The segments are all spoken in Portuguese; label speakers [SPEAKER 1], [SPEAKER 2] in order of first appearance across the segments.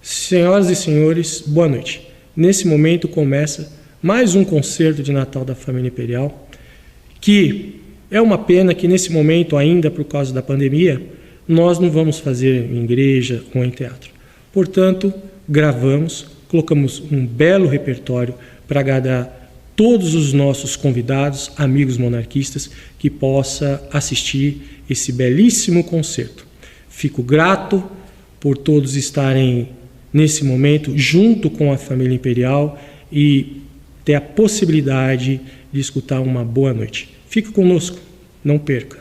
[SPEAKER 1] Senhoras e senhores, boa noite. Nesse momento começa mais um concerto de Natal da Família Imperial, que é uma pena que nesse momento ainda, por causa da pandemia, nós não vamos fazer em igreja ou em teatro. Portanto, gravamos, colocamos um belo repertório para agradar todos os nossos convidados, amigos monarquistas, que possa assistir esse belíssimo concerto. Fico grato por todos estarem nesse momento junto com a família imperial e ter a possibilidade de escutar uma boa noite. Fique conosco, não perca.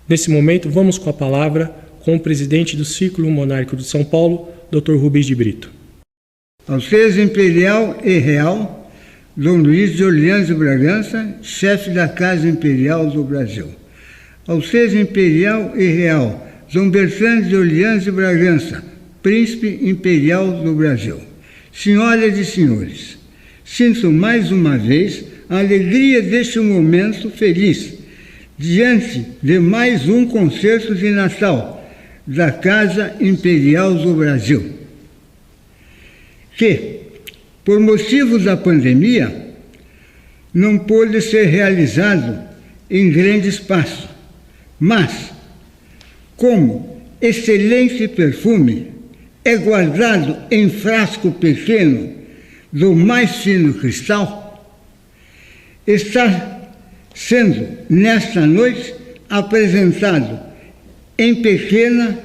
[SPEAKER 1] Nesse momento, vamos com a palavra com o presidente do Círculo Monárquico de São Paulo, Dr. Rubens de Brito.
[SPEAKER 2] Alteza Imperial e Real, Dom Luís de Orleans e Bragança, chefe da Casa Imperial do Brasil. Alteza Imperial e Real, Dom Bertrand de Orleans e Bragança, Príncipe Imperial do Brasil. Senhoras e senhores, sinto mais uma vez a alegria deste momento feliz, diante de mais um concerto de Natal da Casa Imperial do Brasil, que, por motivos da pandemia, não pôde ser realizado em grande espaço, mas, como excelente perfume é guardado em frasco pequeno do mais fino cristal, está sendo, nesta noite, apresentado em pequena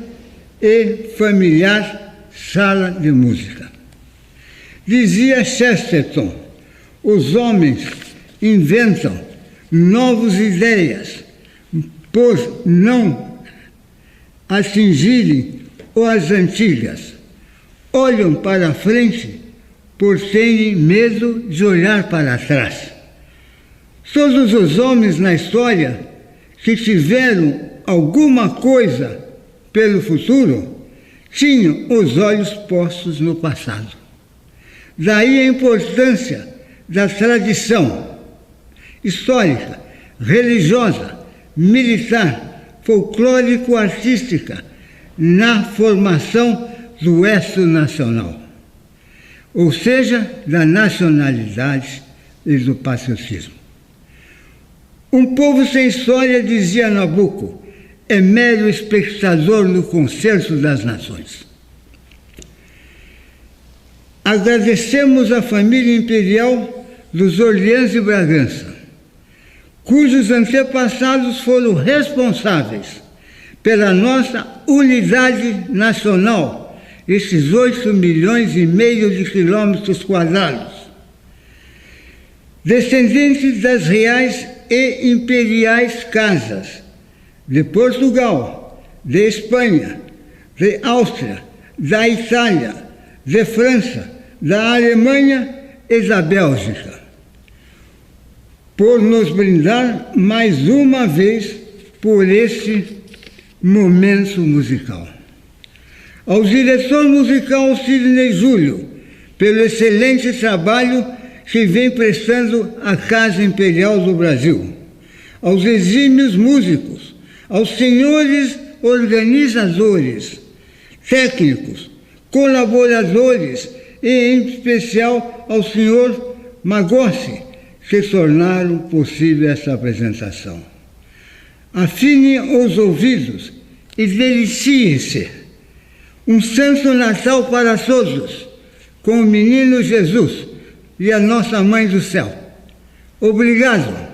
[SPEAKER 2] e familiar sala de música. Dizia Chesterton, os homens inventam novas ideias por não atingirem as antigas. Olham para frente por terem medo de olhar para trás. Todos os homens na história que tiveram alguma coisa pelo futuro tinham os olhos postos no passado. Daí a importância da tradição histórica, religiosa, militar, folclórico-artística na formação do êxito nacional, ou seja, da nacionalidade e do patriotismo. Um povo sem história, dizia Nabucco, é mero espectador no concerto das nações. Agradecemos à família imperial dos Orleans e Bragança, cujos antepassados foram responsáveis pela nossa unidade nacional, esses 8,5 milhões de quilômetros quadrados, descendentes das reais e imperiais casas de Portugal, de Espanha, de Áustria, da Itália, de França, da Alemanha e da Bélgica, por nos brindar mais uma vez por este momento musical. Ao diretor musical Sidney Júlio, pelo excelente trabalho que vem prestando à Casa Imperial do Brasil, aos exímios músicos, aos senhores organizadores, técnicos, colaboradores e, em especial, ao senhor Magossi, que tornaram possível essa apresentação. Afinem os ouvidos e deliciem-se. Um Santo Natal para todos, com o menino Jesus e a nossa Mãe do Céu. Obrigado.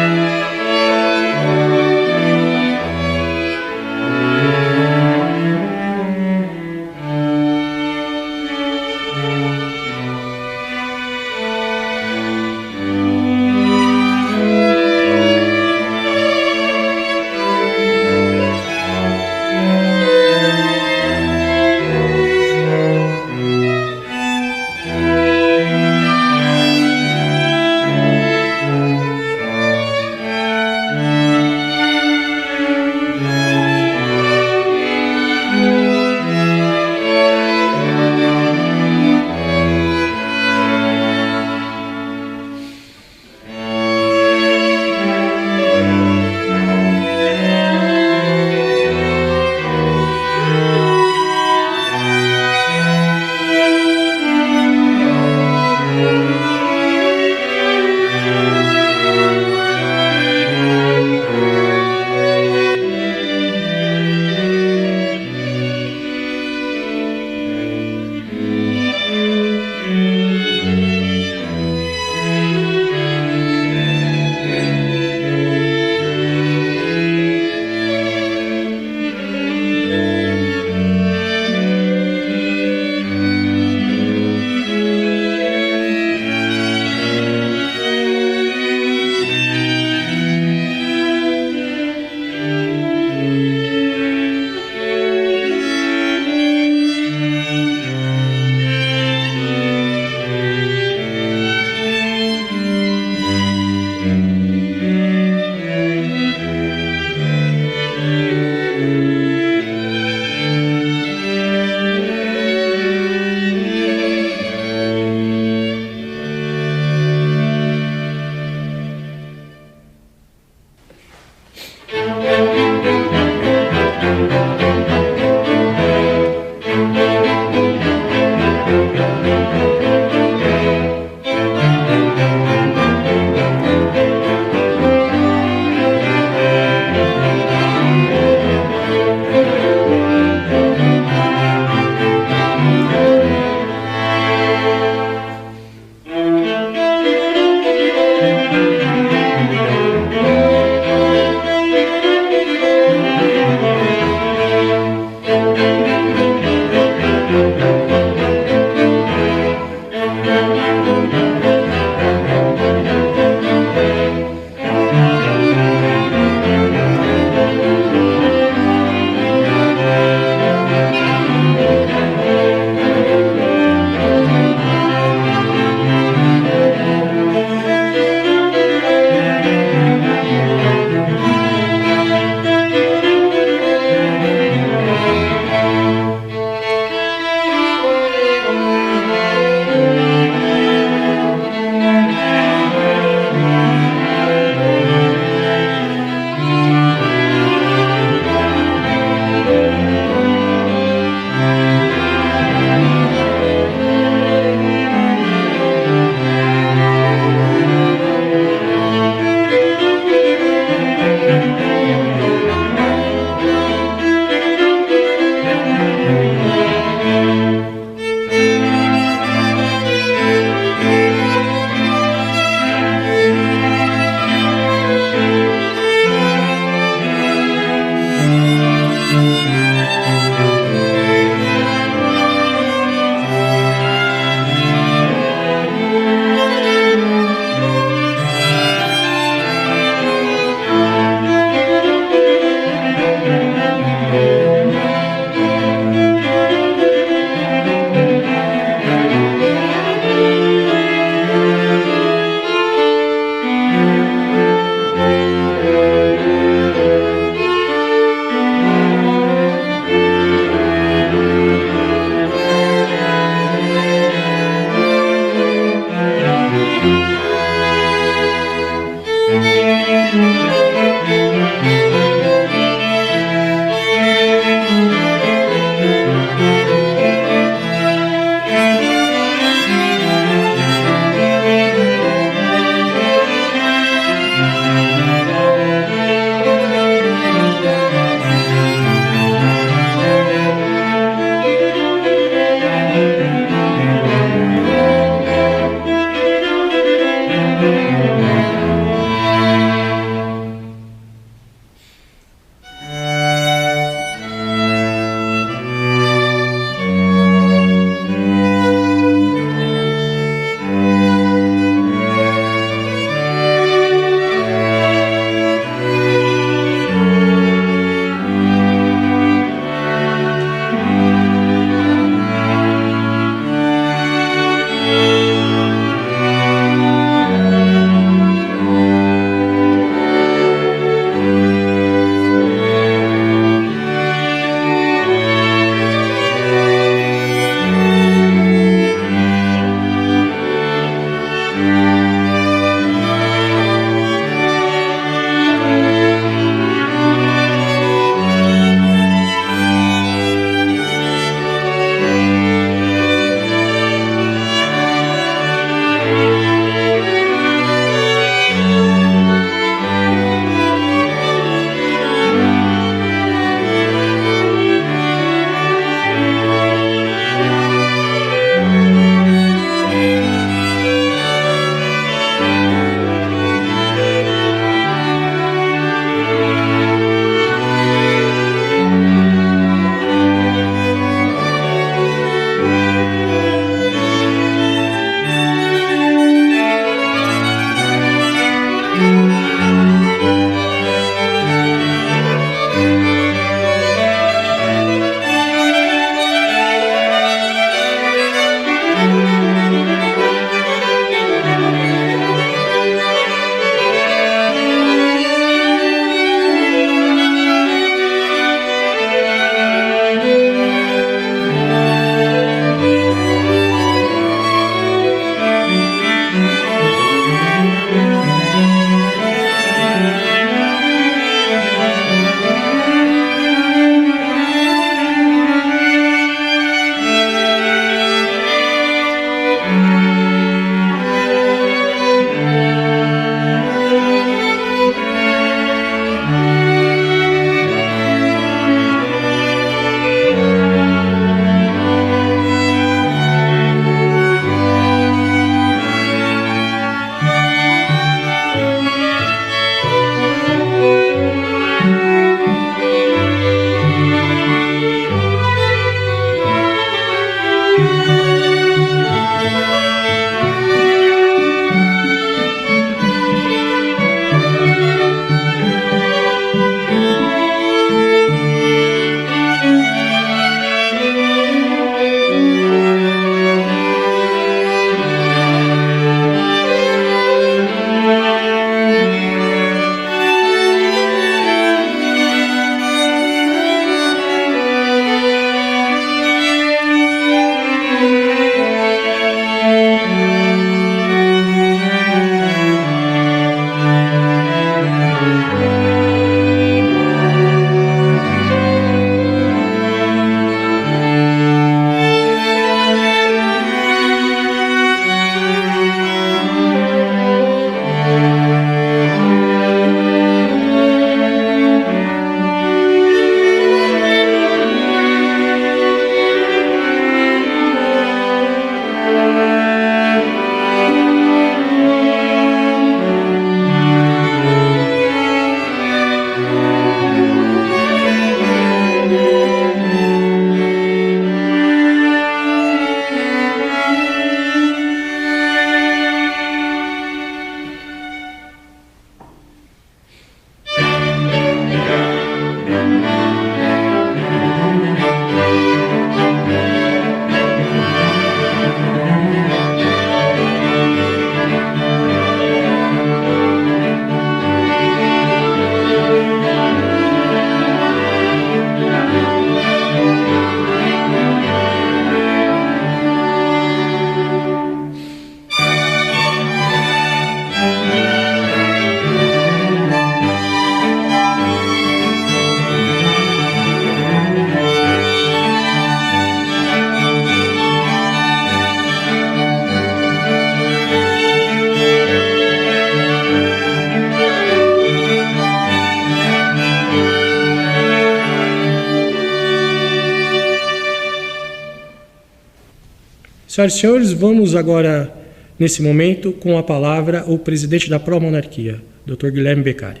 [SPEAKER 1] Senhoras e senhores, vamos agora, nesse momento, com a palavra o presidente da Pró-Monarquia, Dr. Guilherme Beccari.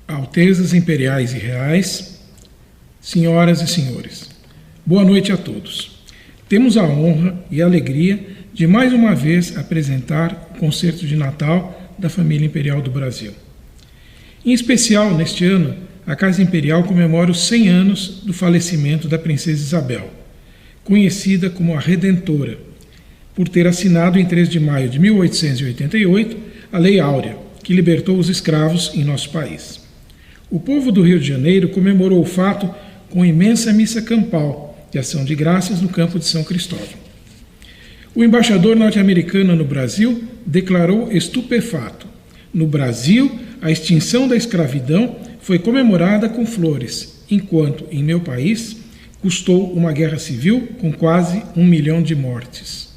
[SPEAKER 3] Altezas imperiais e reais, senhoras e senhores, boa noite a todos. Temos a honra e a alegria de mais uma vez apresentar o concerto de Natal da família imperial do Brasil. Em especial, neste ano, a Casa Imperial comemora os 100 anos do falecimento da princesa Isabel, conhecida como a Redentora, por ter assinado em 3 de maio de 1888 a Lei Áurea, que libertou os escravos em nosso país. O povo do Rio de Janeiro comemorou o fato com imensa missa campal de ação de graças no campo de São Cristóvão. O embaixador norte-americano no Brasil declarou estupefato: no Brasil, a extinção da escravidão foi comemorada com flores, enquanto, em meu país, custou uma guerra civil com quase 1 milhão de mortes.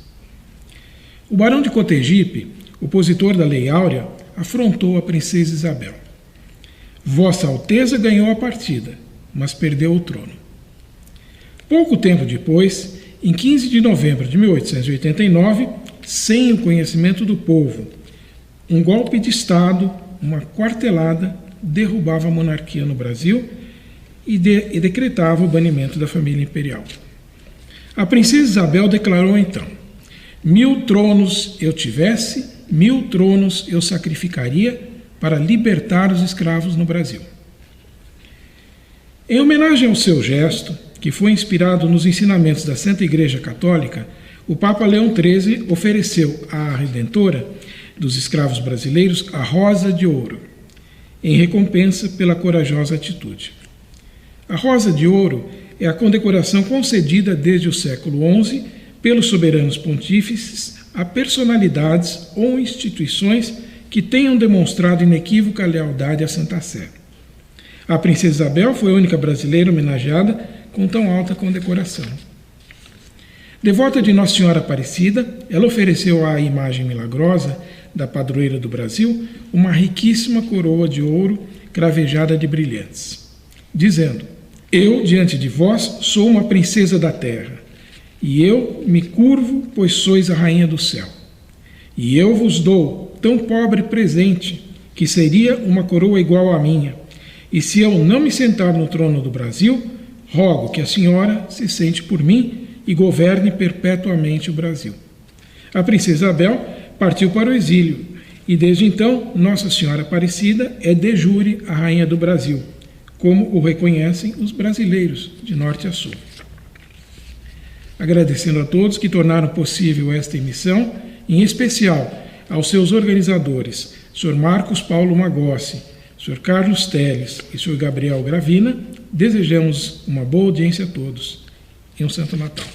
[SPEAKER 3] O barão de Cotegipe, opositor da Lei Áurea, afrontou a princesa Isabel. Vossa Alteza ganhou a partida, mas perdeu o trono. Pouco tempo depois, em 15 de novembro de 1889, sem o conhecimento do povo, um golpe de Estado, uma quartelada, derrubava a monarquia no Brasil e decretava o banimento da família imperial. A princesa Isabel declarou então: 1000 tronos eu tivesse, 1000 tronos eu sacrificaria para libertar os escravos no Brasil. Em homenagem ao seu gesto, que foi inspirado nos ensinamentos da Santa Igreja Católica, o Papa Leão XIII ofereceu à Redentora dos escravos brasileiros a Rosa de Ouro, em recompensa pela corajosa atitude. A Rosa de Ouro é a condecoração concedida desde o século XI pelos soberanos pontífices a personalidades ou instituições que tenham demonstrado inequívoca lealdade à Santa Sé. A princesa Isabel foi a única brasileira homenageada com tão alta condecoração. Devota de Nossa Senhora Aparecida, ela ofereceu à imagem milagrosa da padroeira do Brasil uma riquíssima coroa de ouro cravejada de brilhantes, dizendo: eu, diante de vós, sou uma princesa da terra, e eu me curvo, pois sois a rainha do céu. E eu vos dou tão pobre presente, que seria uma coroa igual à minha, e se eu não me sentar no trono do Brasil, rogo que a senhora se sente por mim e governe perpetuamente o Brasil. A princesa Isabel partiu para o exílio, e desde então Nossa Senhora Aparecida é de jure a rainha do Brasil, como o reconhecem os brasileiros de norte a sul. Agradecendo a todos que tornaram possível esta emissão, em especial aos seus organizadores, Sr. Marcos Paulo Magossi, Sr. Carlos Teles e Sr. Gabriel Gravina, desejamos uma boa audiência a todos e um Santo Natal.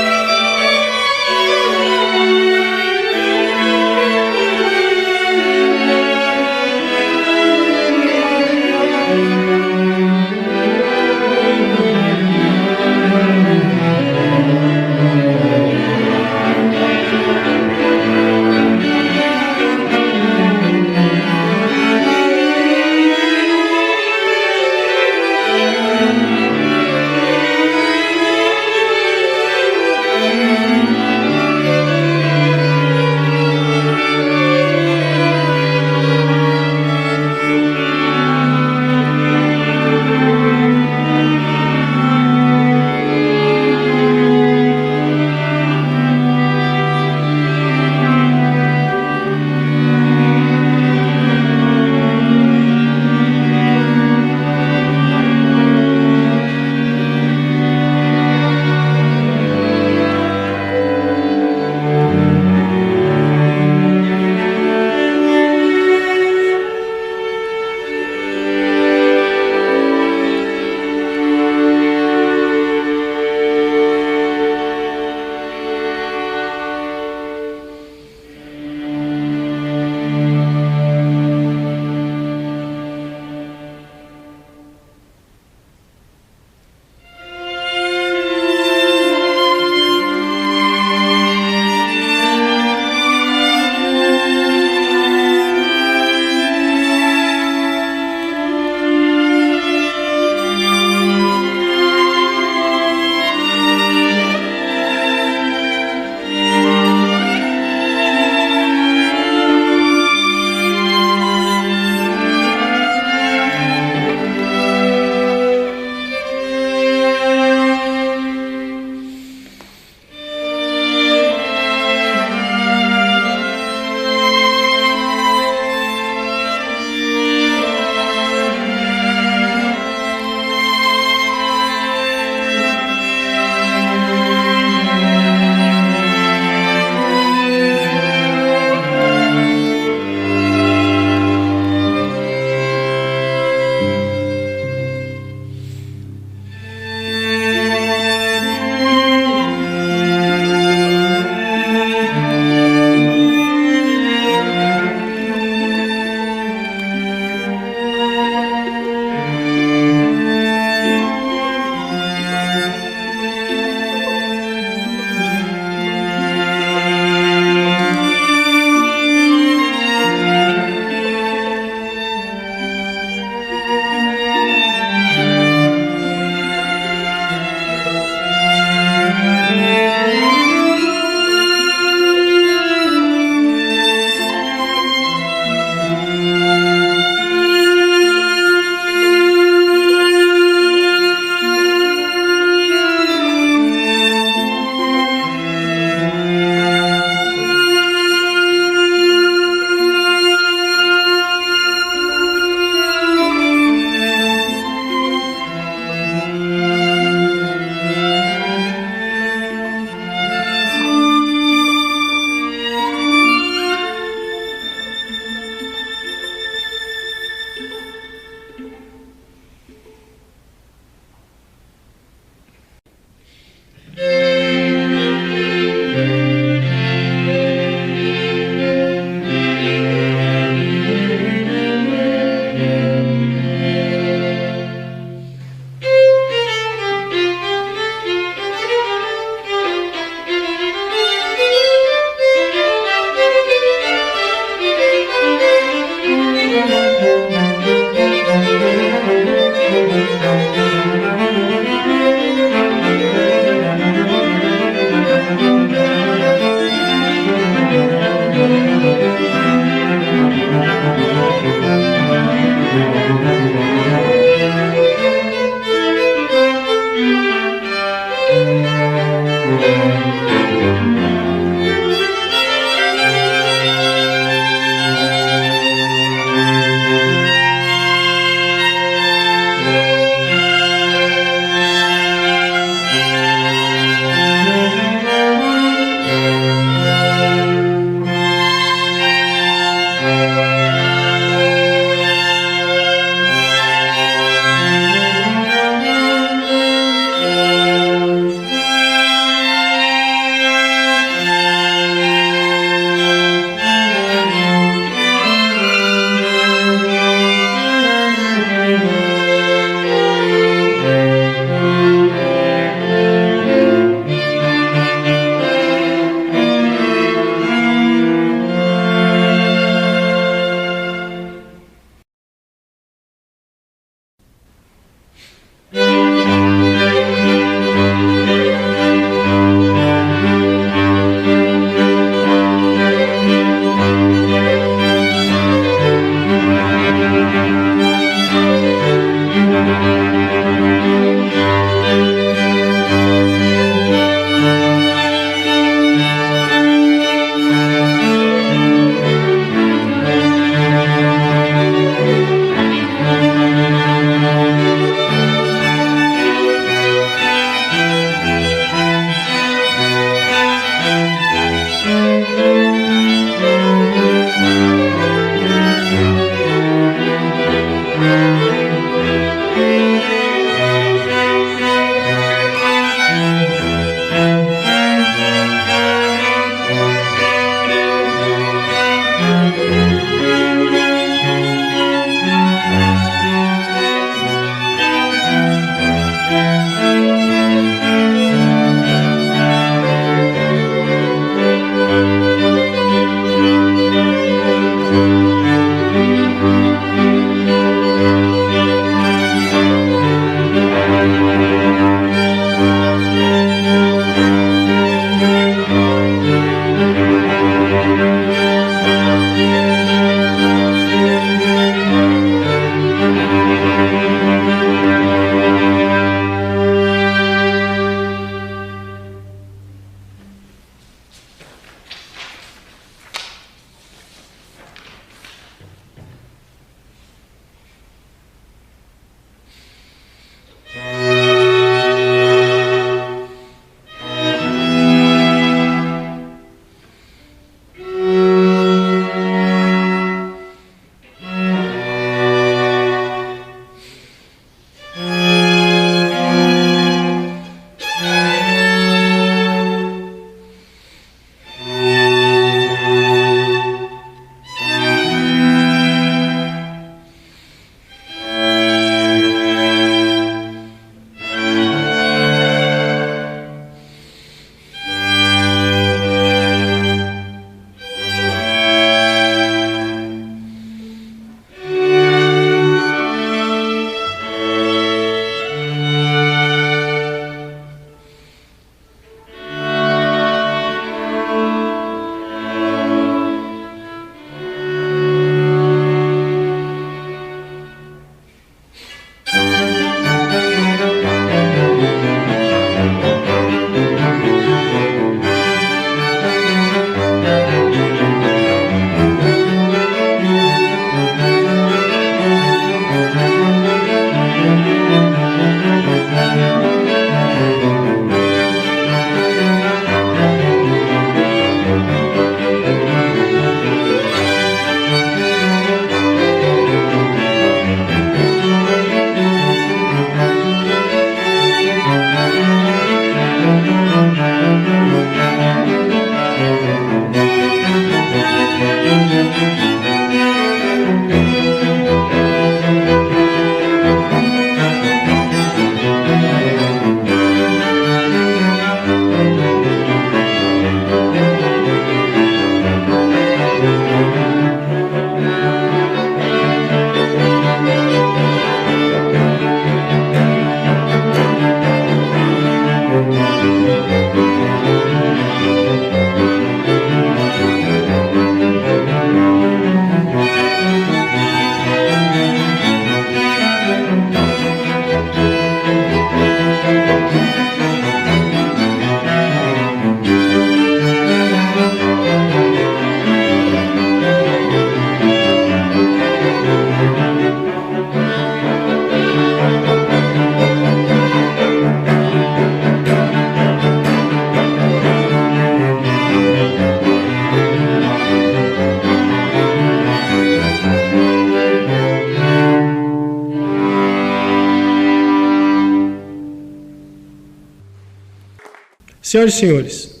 [SPEAKER 1] Senhoras e senhores,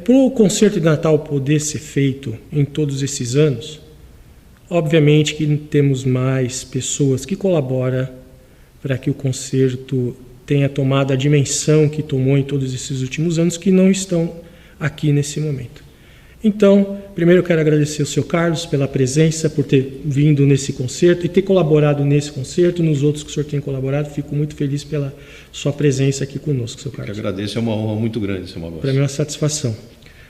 [SPEAKER 1] para o concerto de Natal poder ser feito em todos esses anos, obviamente que temos mais pessoas que colaboram para que o concerto tenha tomado a dimensão que tomou em todos esses últimos anos, que não estão aqui nesse momento. Então, primeiro eu quero agradecer ao senhor Carlos pela presença, por ter vindo nesse concerto e ter colaborado nesse concerto, nos outros que o senhor tem colaborado. Fico muito feliz pela sua presença aqui conosco, senhor Carlos.
[SPEAKER 4] Eu que agradeço, é uma honra muito grande, senhor Magossa.
[SPEAKER 1] Para mim é uma satisfação.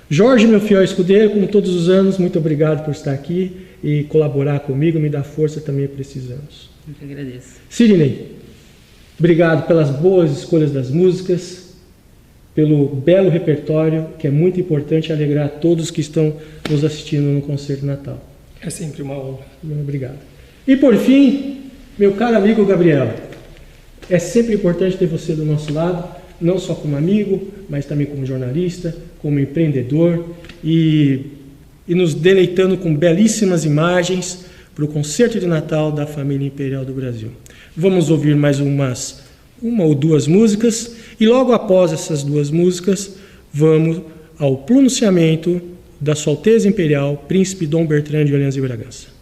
[SPEAKER 1] Jorge, meu fiel escudeiro, como todos os anos, muito obrigado por estar aqui e colaborar comigo, me dar força também precisamos.
[SPEAKER 5] Eu que agradeço.
[SPEAKER 1] Sidney, obrigado pelas boas escolhas das músicas, pelo belo repertório, que é muito importante alegrar todos que estão nos assistindo no Concerto de Natal.
[SPEAKER 6] É sempre uma honra.
[SPEAKER 1] Obrigado. E por fim, meu caro amigo Gabriel, é sempre importante ter você do nosso lado, não só como amigo, mas também como jornalista, como empreendedor e nos deleitando com belíssimas imagens para o Concerto de Natal da Família Imperial do Brasil. Vamos ouvir mais uma ou duas músicas e logo após essas duas músicas vamos ao pronunciamento da Sua Alteza Imperial, Príncipe Dom Bertrand de Orleans e Bragança.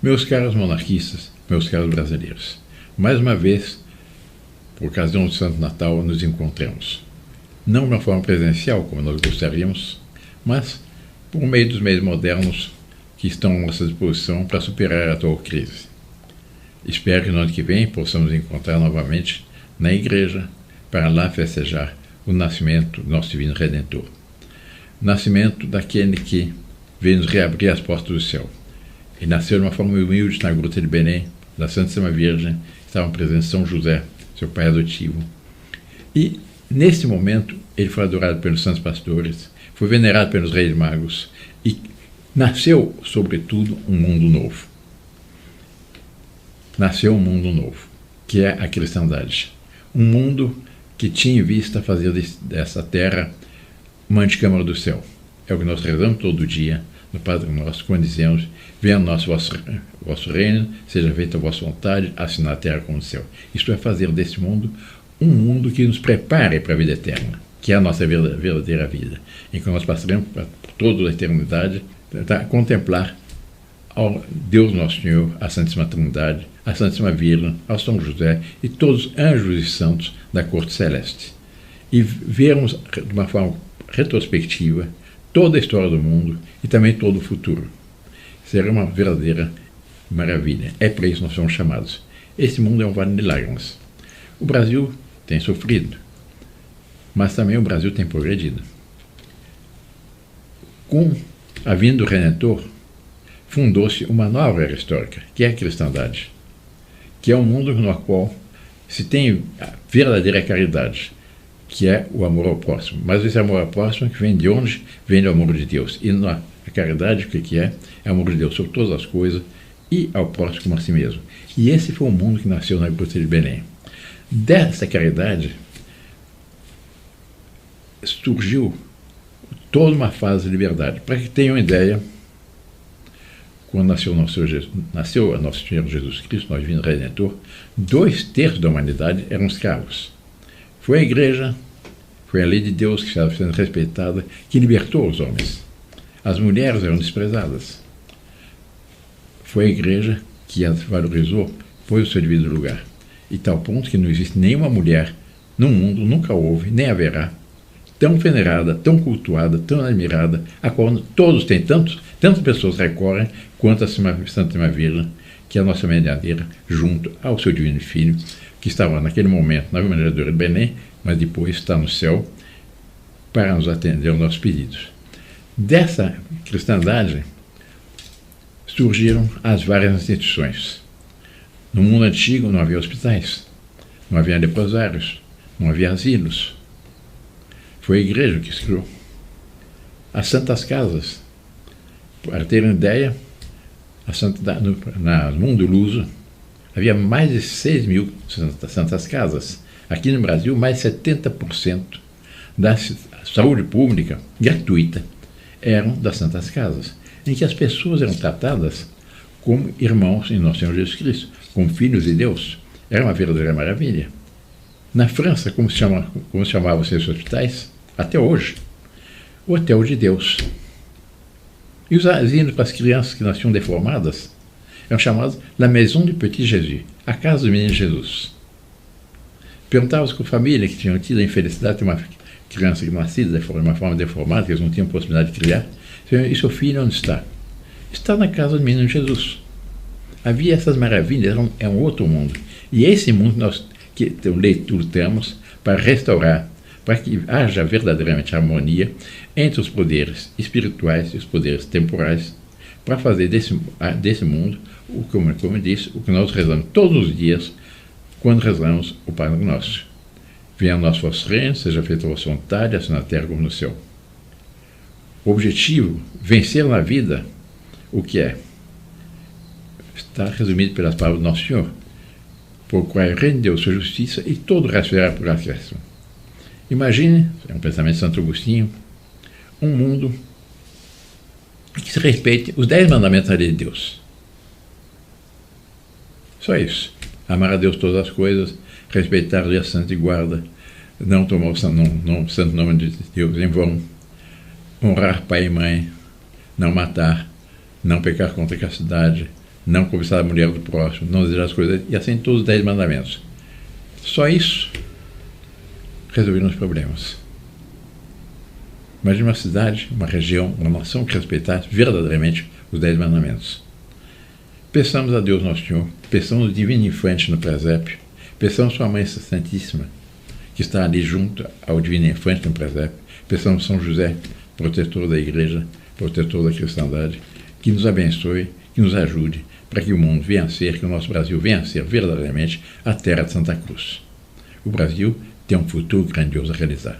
[SPEAKER 5] Meus caros monarquistas, meus caros brasileiros, mais uma vez, por ocasião do Santo Natal, nos encontramos. Não de uma forma presencial, como nós gostaríamos, mas por meio dos meios modernos que estão à nossa disposição para superar a atual crise. Espero que no ano que vem possamos nos encontrar novamente na igreja para lá festejar o nascimento do nosso Divino Redentor. O nascimento daquele que veio nos reabrir as portas do céu. Ele nasceu de uma forma humilde na gruta de Belém, da Santíssima Virgem, estavam presentes São José, seu pai adotivo. E, nesse momento, ele foi adorado pelos santos pastores, foi venerado pelos reis magos e nasceu, sobretudo, um mundo novo. Nasceu um mundo novo, que é a cristandade. Um mundo que tinha em vista fazer dessa terra uma antecâmara do céu. É o que nós rezamos todo dia no Padre Nosso, quando dizemos: venha vosso reino, seja feita a vossa vontade, assim na terra como no céu. Isto é fazer desse mundo um mundo que nos prepare para a vida eterna, que é a nossa verdadeira vida, em que nós passaremos por toda a eternidade a contemplar ao Deus Nosso Senhor, a Santíssima Trindade, a Santíssima Virgem, ao São José e todos os anjos e santos da corte celeste. E vermos de uma forma retrospectiva toda a história do mundo e também todo o futuro. Será uma verdadeira maravilha. É para isso que nós somos chamados. Esse mundo é um vale de lágrimas. O Brasil tem sofrido, mas também o Brasil tem progredido. Com a vinda do Redentor, fundou-se uma nova era histórica, que é a cristandade, que é um mundo no qual se tem a verdadeira caridade, que é o amor ao próximo. Mas esse amor ao próximo que vem de onde? Vem do amor de Deus. E a caridade, o que é? É o amor de Deus sobre todas as coisas e ao próximo como a si mesmo. E esse foi o mundo que nasceu na gruta de Belém. Dessa caridade surgiu toda uma fase de liberdade. Para que tenham ideia, quando nasceu a nosso Senhor Jesus Cristo, nosso Divino Redentor, 2/3 da humanidade eram escravos. Foi a igreja, foi a lei de Deus que estava sendo respeitada, que libertou os homens. As mulheres eram desprezadas. Foi a igreja que as valorizou, pôs o seu devido lugar. E tal ponto que não existe nenhuma mulher no mundo, nunca houve, nem haverá, tão venerada, tão cultuada, tão admirada, a qual todos têm tantas pessoas recorrem, quanto a Santíssima Virgem, que é a nossa medianeira, junto ao seu Divino Filho, que estava naquele momento na manjedoura de Belém, mas depois está no céu para nos atender aos nossos pedidos. Dessa cristandade surgiram as várias instituições. No mundo antigo não havia hospitais, não havia leprosários, não havia asilos. Foi a igreja que se criou. As santas casas, para terem ideia, no mundo luso havia mais de 6.000 santas casas. Aqui no Brasil, mais de 70% da saúde pública gratuita eram das santas casas, em que as pessoas eram tratadas como irmãos em nosso Senhor Jesus Cristo, como filhos de Deus. Era uma verdadeira maravilha. Na França, como se chamavam esses hospitais? Até hoje, o Hotel de Deus. E os asilos para as crianças que nasciam deformadas eram chamados La Maison du Petit Jésus, a casa do menino Jesus. Perguntava-se com a família que tinham tido a infelicidade de uma criança que nascida de uma forma deformada, que eles não tinham possibilidade de criar. E seu filho onde está? Está na casa do menino Jesus. Havia essas maravilhas, é um outro mundo. E esse mundo nós que lutamos para restaurar, para que haja verdadeiramente harmonia entre os poderes espirituais e os poderes temporais, para fazer desse mundo, como eu disse, o que nós rezamos todos os dias, quando rezamos o Padre Nosso. Venha o nosso vosso reino, seja feita a vossa vontade, assim na terra como no céu. O objetivo, vencer na vida, o que é? Está resumido pelas palavras do Nosso Senhor. Procurai o reino de Deus, sua justiça, e todo o resto virá por acréscimo. Imagine, é um pensamento de Santo Agostinho, um mundo que se respeite os 10 mandamentos da lei de Deus. Só isso. Amar a Deus todas as coisas, respeitar o dia santo e guarda, não tomar o santo nome de Deus em vão, honrar pai e mãe, não matar, não pecar contra a castidade, não cobiçar a mulher do próximo, não desejar as coisas, e assim todos os 10 mandamentos. Só isso resolveram os problemas. Imagina uma cidade, uma região, uma nação que respeitasse verdadeiramente os 10 mandamentos. Peçamos a Deus Nosso Senhor, peçamos o Divino Infante no presépio, peçamos Sua Mãe Santíssima, que está ali junto ao Divino Infante no presépio, peçamos São José, protetor da Igreja, protetor da cristandade, que nos abençoe, que nos ajude, para que o mundo venha a ser, que o nosso Brasil venha a ser verdadeiramente a terra de Santa Cruz. O Brasil tem um futuro grandioso a realizar.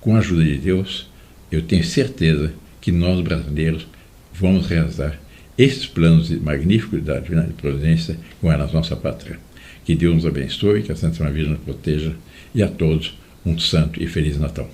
[SPEAKER 5] Com a ajuda de Deus, eu tenho certeza que nós brasileiros vamos realizar esses planos magníficos da Divina Providência com a nossa pátria. Que Deus nos abençoe, que a Santíssima Virgem nos proteja, e a todos um santo e feliz Natal.